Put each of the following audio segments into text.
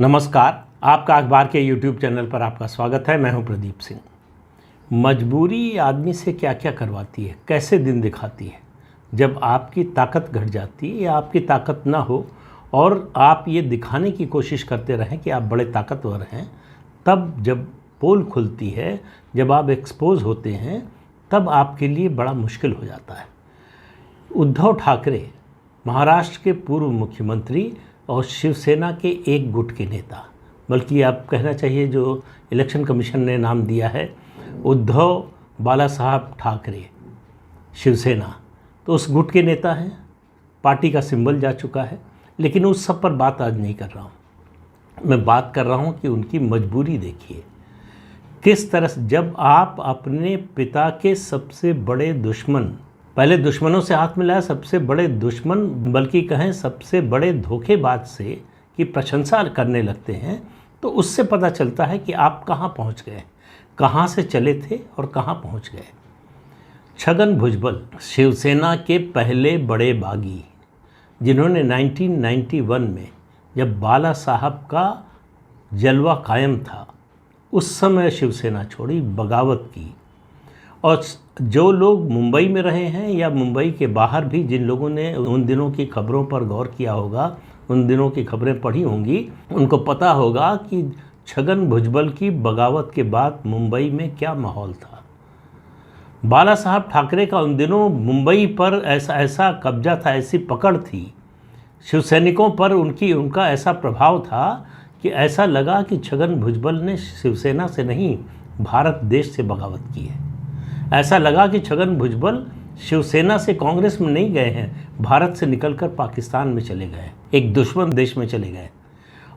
नमस्कार। आपका अखबार के YouTube चैनल पर आपका स्वागत है। मैं हूं प्रदीप सिंह। मजबूरी आदमी से क्या क्या करवाती है, कैसे दिन दिखाती है। जब आपकी ताकत घट जाती है या आपकी ताकत ना हो और आप ये दिखाने की कोशिश करते रहें कि आप बड़े ताकतवर हैं, तब जब पोल खुलती है, जब आप एक्सपोज होते हैं, तब आपके लिए बड़ा मुश्किल हो जाता है। उद्धव ठाकरे महाराष्ट्र के पूर्व मुख्यमंत्री और शिवसेना के एक गुट के नेता, बल्कि आप कहना चाहिए जो इलेक्शन कमीशन ने नाम दिया है उद्धव बाला साहब ठाकरे शिवसेना, तो उस गुट के नेता हैं। पार्टी का सिंबल जा चुका है। लेकिन उस सब पर बात आज नहीं कर रहा हूँ। मैं बात कर रहा हूँ कि उनकी मजबूरी देखिए किस तरह से। जब आप अपने पिता के सबसे बड़े दुश्मन, पहले दुश्मनों से हाथ मिलाया, सबसे बड़े दुश्मन बल्कि कहें सबसे बड़े धोखेबाज से की प्रशंसा करने लगते हैं, तो उससे पता चलता है कि आप कहाँ पहुँच गए, कहाँ से चले थे और कहाँ पहुँच गए। छगन भुजबल शिवसेना के पहले बड़े बागी, जिन्होंने 1991 में जब बाला साहब का जलवा कायम था उस समय शिवसेना छोड़ी, बगावत की। और जो लोग मुंबई में रहे हैं या मुंबई के बाहर भी, जिन लोगों ने उन दिनों की खबरों पर गौर किया होगा, उन दिनों की खबरें पढ़ी होंगी, उनको पता होगा कि छगन भुजबल की बगावत के बाद मुंबई में क्या माहौल था। बाला साहब ठाकरे का उन दिनों मुंबई पर ऐसा कब्जा था, ऐसी पकड़ थी शिवसैनिकों पर, उनका ऐसा प्रभाव था कि ऐसा लगा कि छगन भुजबल ने शिवसेना से नहीं, भारत देश से बगावत की है। ऐसा लगा कि छगन भुजबल शिवसेना से कांग्रेस में नहीं गए हैं, भारत से निकलकर पाकिस्तान में चले गए, एक दुश्मन देश में चले गए।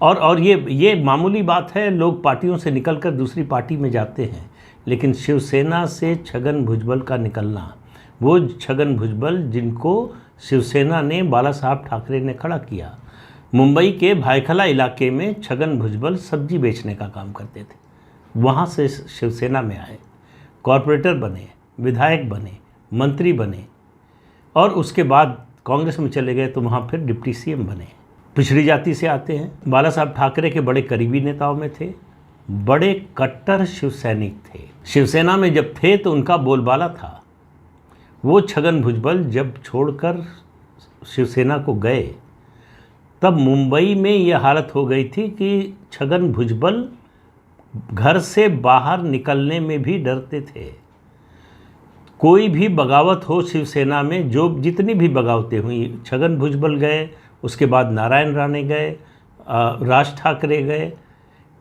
और ये मामूली बात है, लोग पार्टियों से निकलकर दूसरी पार्टी में जाते हैं, लेकिन शिवसेना से छगन भुजबल का निकलना, वो छगन भुजबल जिनको शिवसेना ने, बाला साहब ठाकरे ने खड़ा किया। मुंबई के भायखला इलाके में छगन भुजबल सब्जी बेचने का काम करते थे, वहाँ से शिवसेना में आए, कॉरपोरेटर बने, विधायक बने, मंत्री बने और उसके बाद कांग्रेस में चले गए तो वहाँ फिर डिप्टी सीएम बने। पिछड़ी जाति से आते हैं। बाला साहब ठाकरे के बड़े करीबी नेताओं में थे, बड़े कट्टर शिव सैनिक थे। शिवसेना में जब थे तो उनका बोलबाला था। वो छगन भुजबल जब छोड़कर शिवसेना को गए तब मुंबई में ये हालत हो गई थी कि छगन भुजबल घर से बाहर निकलने में भी डरते थे। कोई भी बगावत हो शिवसेना में, जो जितनी भी बगावतें हुई, छगन भुजबल गए, उसके बाद नारायण राणे गए, राज ठाकरे गए,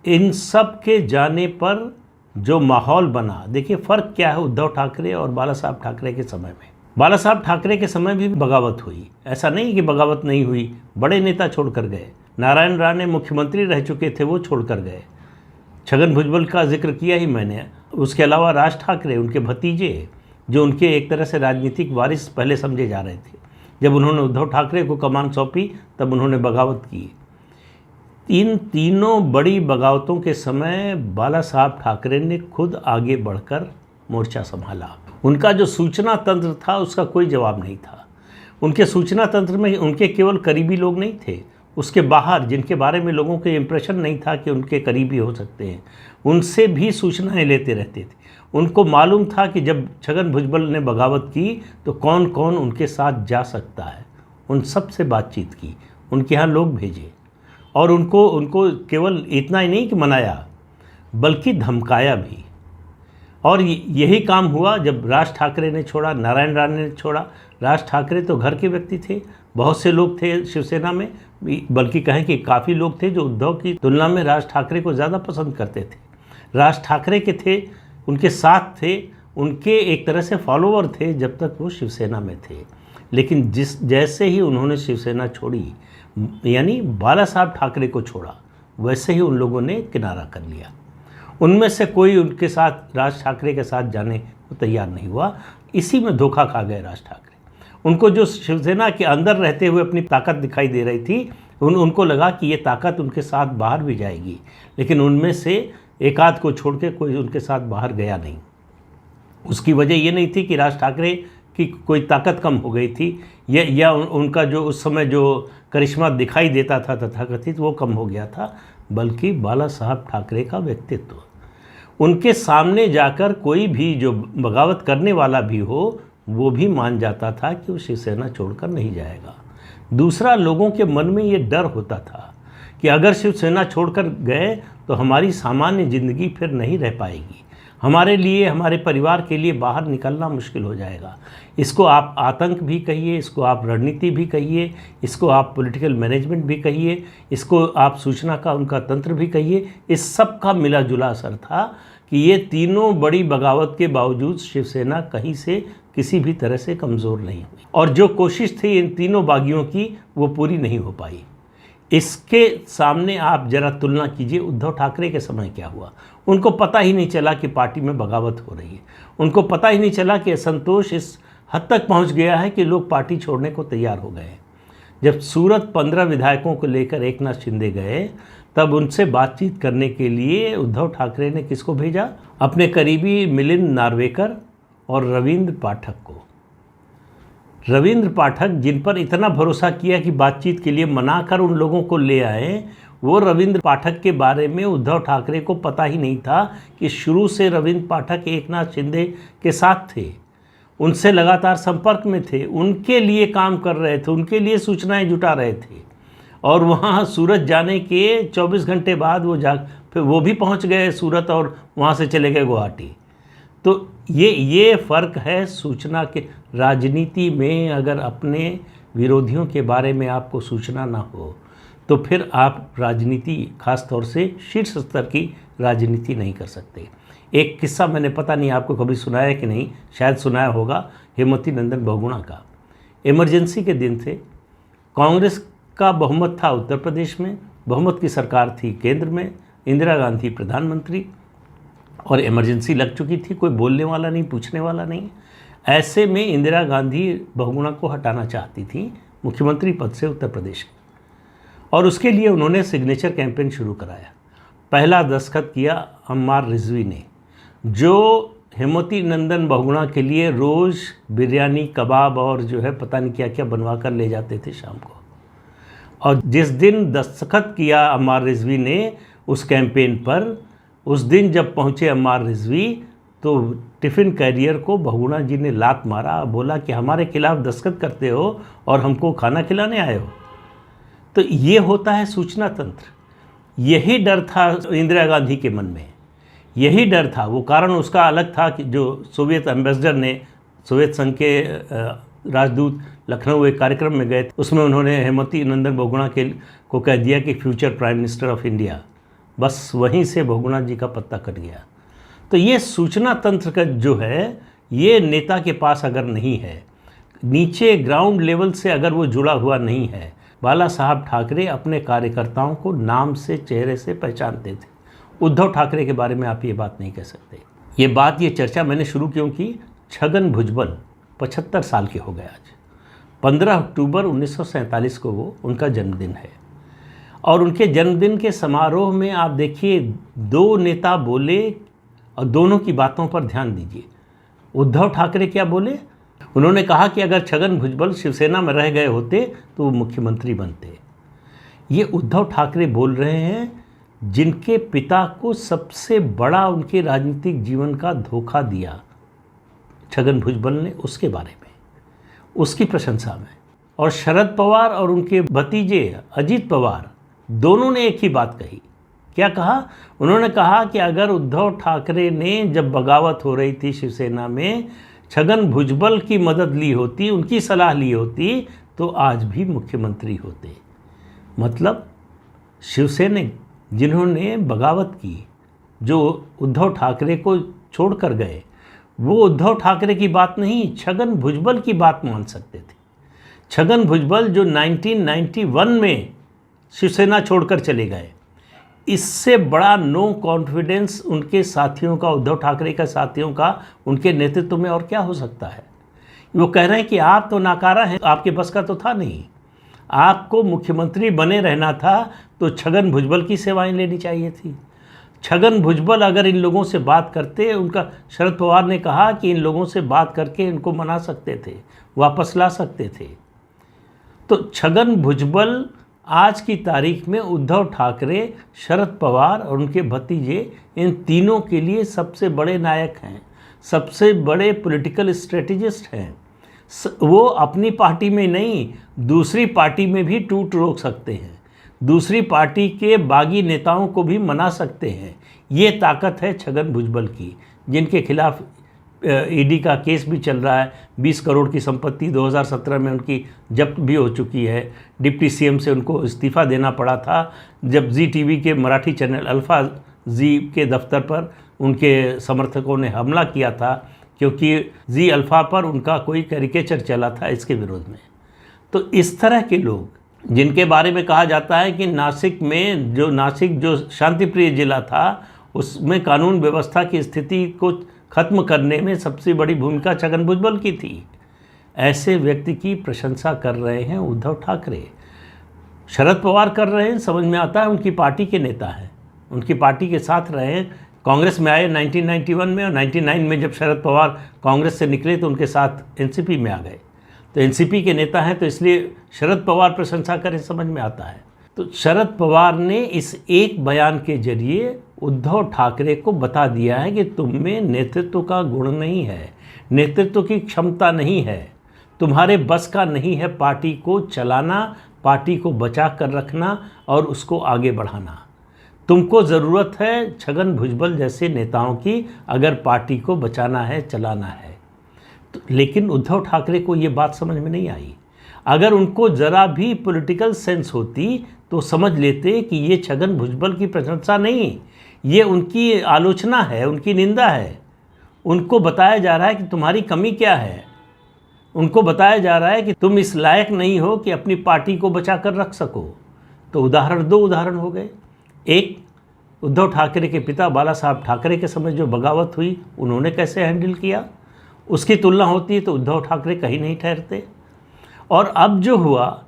इन सब के जाने पर जो माहौल बना, देखिए फ़र्क क्या है उद्धव ठाकरे और बाला साहब ठाकरे के समय में। बाला साहब ठाकरे के समय भी बगावत हुई, ऐसा नहीं कि बगावत नहीं हुई, बड़े नेता छोड़कर गए। नारायण राणे मुख्यमंत्री रह चुके थे, वो छोड़कर गए। छगन भुजबल का जिक्र किया ही मैंने। उसके अलावा राज ठाकरे, उनके भतीजे, जो उनके एक तरह से राजनीतिक वारिस पहले समझे जा रहे थे, जब उन्होंने उद्धव ठाकरे को कमान सौंपी तब उन्होंने बगावत की। इन तीनों बड़ी बगावतों के समय बाला साहब ठाकरे ने खुद आगे बढ़कर मोर्चा संभाला। उनका जो सूचना तंत्र था उसका कोई जवाब नहीं था। उनके सूचना तंत्र में उनके केवल करीबी लोग नहीं थे, उसके बाहर जिनके बारे में लोगों के इम्प्रेशन नहीं था कि उनके करीबी हो सकते हैं, उनसे भी सूचनाएं लेते रहते थे। उनको मालूम था कि जब छगन भुजबल ने बगावत की तो कौन कौन उनके साथ जा सकता है। उन सब से बातचीत की, उनके यहाँ लोग भेजे और उनको केवल इतना ही नहीं कि मनाया बल्कि धमकाया भी। और यही काम हुआ जब राज ठाकरे ने छोड़ा, नारायण राणे ने छोड़ा। राज ठाकरे तो घर के व्यक्ति थे, बहुत से लोग थे शिवसेना में, बल्कि कहें कि काफ़ी लोग थे जो उद्धव की तुलना में राज ठाकरे को ज़्यादा पसंद करते थे। राज ठाकरे के थे, उनके साथ थे, उनके एक तरह से फॉलोवर थे जब तक वो शिवसेना में थे। लेकिन जैसे ही उन्होंने शिवसेना छोड़ी, यानी बाला साहब ठाकरे को छोड़ा, वैसे ही उन लोगों ने किनारा कर लिया। उनमें से कोई उनके साथ, राज ठाकरे के साथ जाने को तैयार नहीं हुआ। इसी में धोखा खा गए राज ठाकरे। उनको जो शिवसेना के अंदर रहते हुए अपनी ताकत दिखाई दे रही थी, उनको लगा कि ये ताकत उनके साथ बाहर भी जाएगी, लेकिन उनमें से एक आध को छोड़ के कोई उनके साथ बाहर गया नहीं। उसकी वजह ये नहीं थी कि राज ठाकरे की कोई ताकत कम हो गई थी या उनका जो उस समय जो करिश्मा दिखाई देता था तथाकथित, वो कम हो गया था। बल्कि बाला साहब ठाकरे का व्यक्तित्व। उनके सामने जाकर कोई भी जो बगावत करने वाला भी हो वो भी मान जाता था कि वो शिवसेना छोड़कर नहीं जाएगा। दूसरा, लोगों के मन में ये डर होता था कि अगर शिवसेना छोड़कर गए तो हमारी सामान्य ज़िंदगी फिर नहीं रह पाएगी, हमारे लिए, हमारे परिवार के लिए बाहर निकलना मुश्किल हो जाएगा। इसको आप आतंक भी कहिए, इसको आप रणनीति भी कहिए, इसको आप पॉलिटिकल मैनेजमेंट भी कहिए, इसको आप सूचना का उनका तंत्र भी कहिए। इस सब का मिला जुला असर था कि ये तीनों बड़ी बगावत के बावजूद शिवसेना कहीं से किसी भी तरह से कमज़ोर नहीं हुई, और जो कोशिश थी इन तीनों बागियों की वो पूरी नहीं हो पाई। इसके सामने आप जरा तुलना कीजिए उद्धव ठाकरे के समय क्या हुआ। उनको पता ही नहीं चला कि पार्टी में बगावत हो रही है, उनको पता ही नहीं चला कि असंतोष इस हद तक पहुंच गया है कि लोग पार्टी छोड़ने को तैयार हो गए। जब सूरत 15 विधायकों को लेकर एकनाथ शिंदे गए तब उनसे बातचीत करने के लिए उद्धव ठाकरे ने किसको भेजा? अपने करीबी मिलिंद नार्वेकर और रविंद्र पाठक को। रविंद्र पाठक, जिन पर इतना भरोसा किया कि बातचीत के लिए मनाकर उन लोगों को ले आए, वो रविंद्र पाठक के बारे में उद्धव ठाकरे को पता ही नहीं था कि शुरू से रविंद्र पाठक एकनाथ शिंदे के साथ थे, उनसे लगातार संपर्क में थे, उनके लिए काम कर रहे थे, उनके लिए सूचनाएं जुटा रहे थे। और वहाँ सूरत जाने के 24 घंटे बाद फिर वो भी पहुँच गए सूरत और वहाँ से चले गए गुवाहाटी। तो ये फ़र्क है सूचना के। राजनीति में अगर अपने विरोधियों के बारे में आपको सूचना ना हो तो फिर आप राजनीति, खास तौर से शीर्ष स्तर की राजनीति नहीं कर सकते। एक किस्सा मैंने, पता नहीं आपको कभी सुनाया कि नहीं, शायद सुनाया होगा, हेमवती नंदन बहुगुणा का। इमरजेंसी के दिन थे, कांग्रेस का बहुमत था उत्तर प्रदेश में, बहुमत की सरकार थी केंद्र में, इंदिरा गांधी प्रधानमंत्री, और इमरजेंसी लग चुकी थी, कोई बोलने वाला नहीं, पूछने वाला नहीं। ऐसे में इंदिरा गांधी बहुगुणा को हटाना चाहती थी मुख्यमंत्री पद से उत्तर प्रदेश के, और उसके लिए उन्होंने सिग्नेचर कैंपेन शुरू कराया। पहला दस्तखत किया अम्मार रिजवी ने, जो हेमवती नंदन बहुगुणा के लिए रोज़ बिरयानी, कबाब और जो है पता नहीं क्या क्या बनवा कर ले जाते थे शाम को। और जिस दिन दस्तखत किया अम्मार रिजवी ने उस कैंपेन पर, उस दिन जब पहुँचे अम्मार रिजवी तो टिफ़िन कैरियर को बहुगुणा जी ने लात मारा, बोला कि हमारे खिलाफ दस्तखत करते हो और हमको खाना खिलाने आए हो। तो ये होता है सूचना तंत्र। यही डर था इंदिरा गांधी के मन में, यही डर था। वो कारण उसका अलग था कि जो सोवियत एम्बेसडर ने, सोवियत संघ के राजदूत लखनऊ एक कार्यक्रम में गए थे, उसमें उन्होंने हेमवती नंदन बहुगुणा को कह दिया कि future prime minister of India. बस वहीं से बहुगुणा जी का पत्ता कट गया। तो ये सूचना तंत्र का जो है, ये नेता के पास अगर नहीं है, नीचे ग्राउंड लेवल से अगर वो जुड़ा हुआ नहीं है। बाला साहब ठाकरे अपने कार्यकर्ताओं को नाम से, चेहरे से पहचानते थे। उद्धव ठाकरे के बारे में आप ये बात नहीं कह सकते। ये चर्चा मैंने शुरू क्यों की? छगन भुजबल 75 साल के हो गए आज। 15 अक्टूबर 1947 को वो उनका जन्मदिन है, और उनके जन्मदिन के समारोह में आप देखिए 2 नेता बोले और दोनों की बातों पर ध्यान दीजिए। उद्धव ठाकरे क्या बोले? उन्होंने कहा कि अगर छगन भुजबल शिवसेना में रह गए होते तो वो मुख्यमंत्री बनते। ये उद्धव ठाकरे बोल रहे हैं जिनके पिता को सबसे बड़ा उनके राजनीतिक जीवन का धोखा दिया छगन भुजबल ने, उसके बारे में, उसकी प्रशंसा में। और शरद पवार और उनके भतीजे अजीत पवार दोनों ने एक ही बात कही। क्या कहा? उन्होंने कहा कि अगर उद्धव ठाकरे ने जब बगावत हो रही थी शिवसेना में छगन भुजबल की मदद ली होती, उनकी सलाह ली होती, तो आज भी मुख्यमंत्री होते। मतलब शिवसैनिक जिन्होंने बगावत की, जो उद्धव ठाकरे को छोड़कर गए, वो उद्धव ठाकरे की बात नहीं, छगन भुजबल की बात मान सकते थे। छगन भुजबल जो 1991 में शिवसेना छोड़कर चले गए, इससे बड़ा नो कॉन्फिडेंस उनके साथियों का, उद्धव ठाकरे का साथियों का उनके नेतृत्व में और क्या हो सकता है। वो कह रहे हैं कि आप तो नाकारा हैं, आपके बस का तो था नहीं, आपको मुख्यमंत्री बने रहना था तो छगन भुजबल की सेवाएं लेनी चाहिए थी। छगन भुजबल अगर इन लोगों से बात करते, उनका शरद पवार ने कहा कि इन लोगों से बात करके इनको मना सकते थे, वापस ला सकते थे। तो छगन भुजबल आज की तारीख में उद्धव ठाकरे, शरद पवार और उनके भतीजे इन तीनों के लिए सबसे बड़े नायक हैं, सबसे बड़े पॉलिटिकल स्ट्रेटेजिस्ट हैं। वो अपनी पार्टी में नहीं, दूसरी पार्टी में भी टूट रोक सकते हैं, दूसरी पार्टी के बागी नेताओं को भी मना सकते हैं। ये ताकत है छगन भुजबल की, जिनके खिलाफ ईडी का केस भी चल रहा है। 20 करोड़ की संपत्ति 2017 में उनकी जब्त भी हो चुकी है। डिप्टी सीएम से उनको इस्तीफ़ा देना पड़ा था जब जी टीवी के मराठी चैनल अल्फ़ा जी के दफ्तर पर उनके समर्थकों ने हमला किया था, क्योंकि जी अल्फ़ा पर उनका कोई कैरिकेचर चला था इसके विरोध में। तो इस तरह के लोग, जिनके बारे में कहा जाता है कि नासिक जो शांतिप्रिय जिला था, उसमें कानून व्यवस्था की स्थिति को ख़त्म करने में सबसे बड़ी भूमिका छगन भुजबल की थी, ऐसे व्यक्ति की प्रशंसा कर रहे हैं उद्धव ठाकरे। शरद पवार कर रहे हैं, समझ में आता है, उनकी पार्टी के नेता हैं, उनकी पार्टी के साथ रहे हैं। कांग्रेस में आए 1991 में, और 99 में जब शरद पवार कांग्रेस से निकले तो उनके साथ एनसीपी में आ गए। तो एनसीपी के नेता हैं, तो इसलिए शरद पवार प्रशंसा करें, समझ में आता है। तो शरद पवार ने इस एक बयान के जरिए उद्धव ठाकरे को बता दिया है कि तुम में नेतृत्व का गुण नहीं है, नेतृत्व की क्षमता नहीं है, तुम्हारे बस का नहीं है पार्टी को चलाना, पार्टी को बचा कर रखना और उसको आगे बढ़ाना। तुमको ज़रूरत है छगन भुजबल जैसे नेताओं की, अगर पार्टी को बचाना है, चलाना है। तो लेकिन उद्धव ठाकरे को ये बात समझ में नहीं आई। अगर उनको ज़रा भी पॉलिटिकल सेंस होती तो समझ लेते कि ये छगन भुजबल की प्रशंसा नहीं, ये उनकी आलोचना है, उनकी निंदा है। उनको बताया जा रहा है कि तुम्हारी कमी क्या है, उनको बताया जा रहा है कि तुम इस लायक नहीं हो कि अपनी पार्टी को बचा कर रख सको। तो दो उदाहरण हो गए। एक, उद्धव ठाकरे के पिता बाला साहब ठाकरे के समय जो बगावत हुई, उन्होंने कैसे हैंडल किया, उसकी तुलना होती है तो उद्धव ठाकरे कहीं नहीं ठहरते। और अब जो हुआ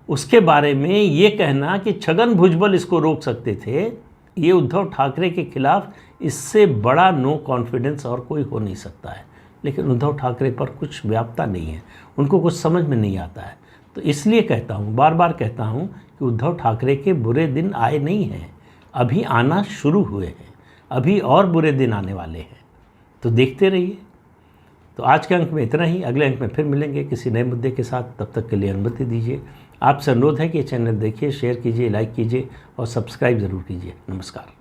उसके बारे में ये कहना कि छगन भुजबल इसको रोक सकते थे, ये उद्धव ठाकरे के खिलाफ इससे बड़ा नो कॉन्फिडेंस और कोई हो नहीं सकता है। लेकिन उद्धव ठाकरे पर कुछ व्याप्ता नहीं है, उनको कुछ समझ में नहीं आता है। तो इसलिए कहता हूँ, बार बार कहता हूँ कि उद्धव ठाकरे के बुरे दिन आए नहीं हैं, अभी आना शुरू हुए हैं, अभी और बुरे दिन आने वाले हैं। तो देखते रहिए। तो आज के अंक में इतना ही, अगले अंक में फिर मिलेंगे किसी नए मुद्दे के साथ। तब तक के लिए अनुमति दीजिए। आपसे अनुरोध है कि चैनल देखिए, शेयर कीजिए, लाइक कीजिए और सब्सक्राइब ज़रूर कीजिए। नमस्कार।